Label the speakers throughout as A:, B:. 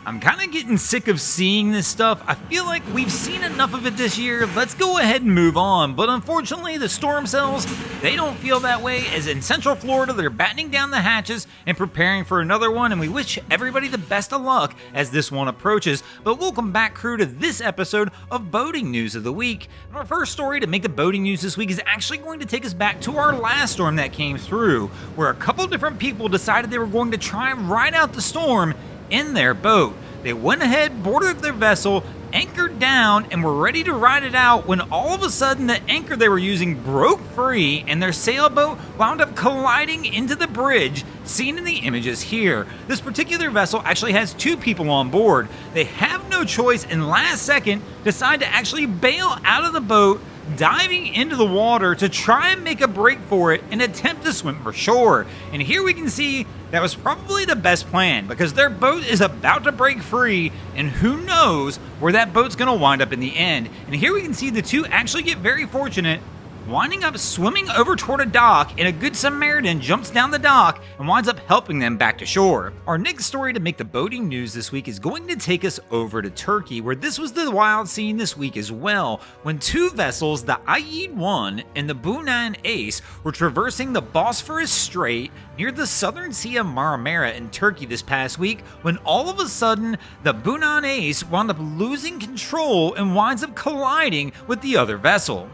A: I'm kind of getting sick of seeing this stuff. I feel like we've seen enough of it this year. Let's go ahead and move on. But unfortunately, the storm cells, they don't feel that way, as in Central Florida, they're battening down the hatches and preparing for another one, and we wish everybody the best of luck as this one approaches. But welcome back, crew, to this episode of Boating News of the Week. And our first story to make the boating news this week is actually going to take us back to our last storm that came through, where a couple different people decided they were going to try and ride out the storm in their boat. They went ahead, boarded their vessel, anchored down, and were ready to ride it out when all of a sudden the anchor they were using broke free and their sailboat wound up colliding into the bridge seen in the images here. This particular vessel actually has two people on board. They have no choice and last second decide to actually bail out of the boat, diving into the water to try and make a break for it and attempt to swim for shore. And here we can see that was probably the best plan, because their boat is about to break free and who knows where that boat's going to wind up in the end. And here we can see the two actually get very fortunate, winding up swimming over toward a dock, and a good Samaritan jumps down the dock and winds up helping them back to shore. Our next story to make the boating news this week is going to take us over to Turkey, where this was the wild scene this week as well, when two vessels, the Aid 1 and the Bunan Ace, were traversing the Bosphorus Strait near the southern Sea of Marmara in Turkey this past week, when all of a sudden the Bunan Ace wound up losing control and winds up colliding with the other vessel.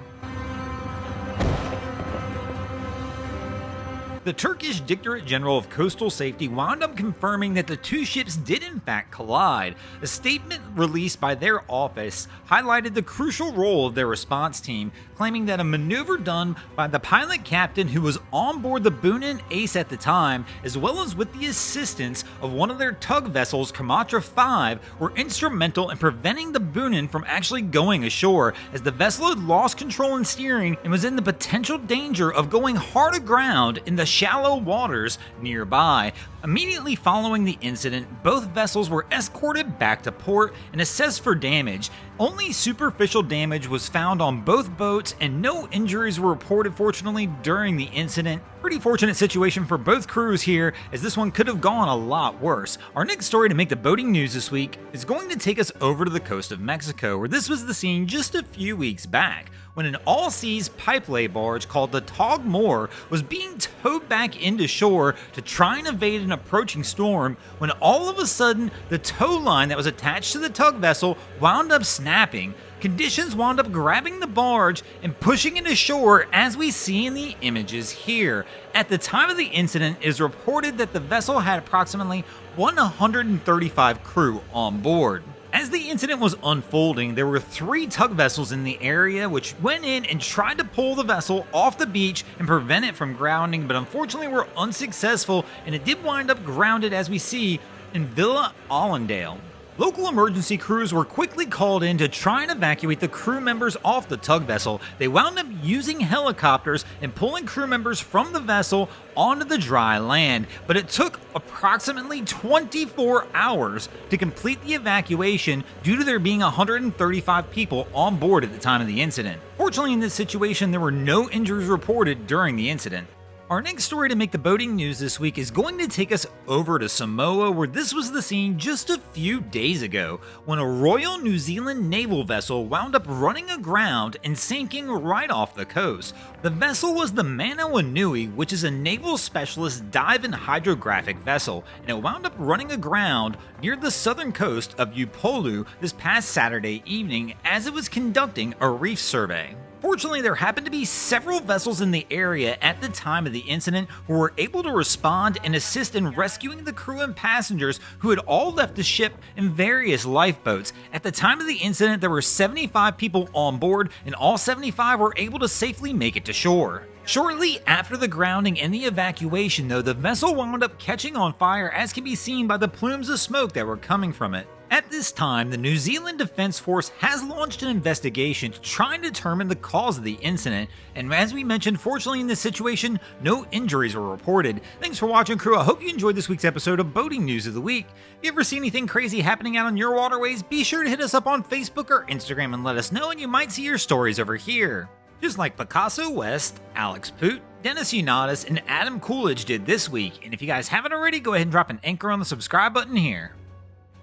A: The Turkish Directorate General of Coastal Safety wound up confirming that the two ships did in fact collide. A statement released by their office highlighted the crucial role of their response team, claiming that a maneuver done by the pilot captain who was on board the Bunan Ace at the time, as well as with the assistance of one of their tug vessels, Kamatra 5, were instrumental in preventing the Bunan from actually going ashore, as the vessel had lost control and steering and was in the potential danger of going hard aground in the shallow waters nearby. Immediately following the incident, both vessels were escorted back to port and assessed for damage. Only superficial damage was found on both boats and no injuries were reported, fortunately, during the incident. Pretty fortunate situation for both crews here, as this one could have gone a lot worse. Our next story to make the boating news this week is going to take us over to the coast of Mexico, where this was the scene just a few weeks back, when an all-seas pipelay barge called the Togmore was being towed back into shore to try and evade an approaching storm, when all of a sudden the tow line that was attached to the tug vessel wound up snapping. Conditions wound up grabbing the barge and pushing it ashore, as we see in the images here. At the time of the incident, it is reported that the vessel had approximately 135 crew on board. As the incident was unfolding, there were 3 tug vessels in the area which went in and tried to pull the vessel off the beach and prevent it from grounding, but unfortunately were unsuccessful, and it did wind up grounded, as we see, in Villa Allendale. Local emergency crews were quickly called in to try and evacuate the crew members off the tug vessel. They wound up using helicopters and pulling crew members from the vessel onto the dry land, but it took approximately 24 hours to complete the evacuation due to there being 135 people on board at the time of the incident. Fortunately, in this situation, there were no injuries reported during the incident. Our next story to make the boating news this week is going to take us over to Samoa, where this was the scene just a few days ago, when a Royal New Zealand naval vessel wound up running aground and sinking right off the coast. The vessel was the Manawanui, which is a naval specialist dive and hydrographic vessel, and it wound up running aground near the southern coast of Upolu this past Saturday evening as it was conducting a reef survey. Fortunately, there happened to be several vessels in the area at the time of the incident who were able to respond and assist in rescuing the crew and passengers who had all left the ship in various lifeboats. At the time of the incident, there were 75 people on board, and all 75 were able to safely make it to shore. Shortly after the grounding and the evacuation, though, the vessel wound up catching on fire, as can be seen by the plumes of smoke that were coming from it. At this time, the New Zealand Defence Force has launched an investigation to try and determine the cause of the incident, and as we mentioned, fortunately in this situation, no injuries were reported. Thanks for watching, crew. I hope you enjoyed this week's episode of Boating News of the Week. If you ever see anything crazy happening out on your waterways, be sure to hit us up on Facebook or Instagram and let us know, and you might see your stories over here. Just like Picasso West, Alex Poot, Dennis Unatis, and Adam Coolidge did this week. And if you guys haven't already, go ahead and drop an anchor on the subscribe button here.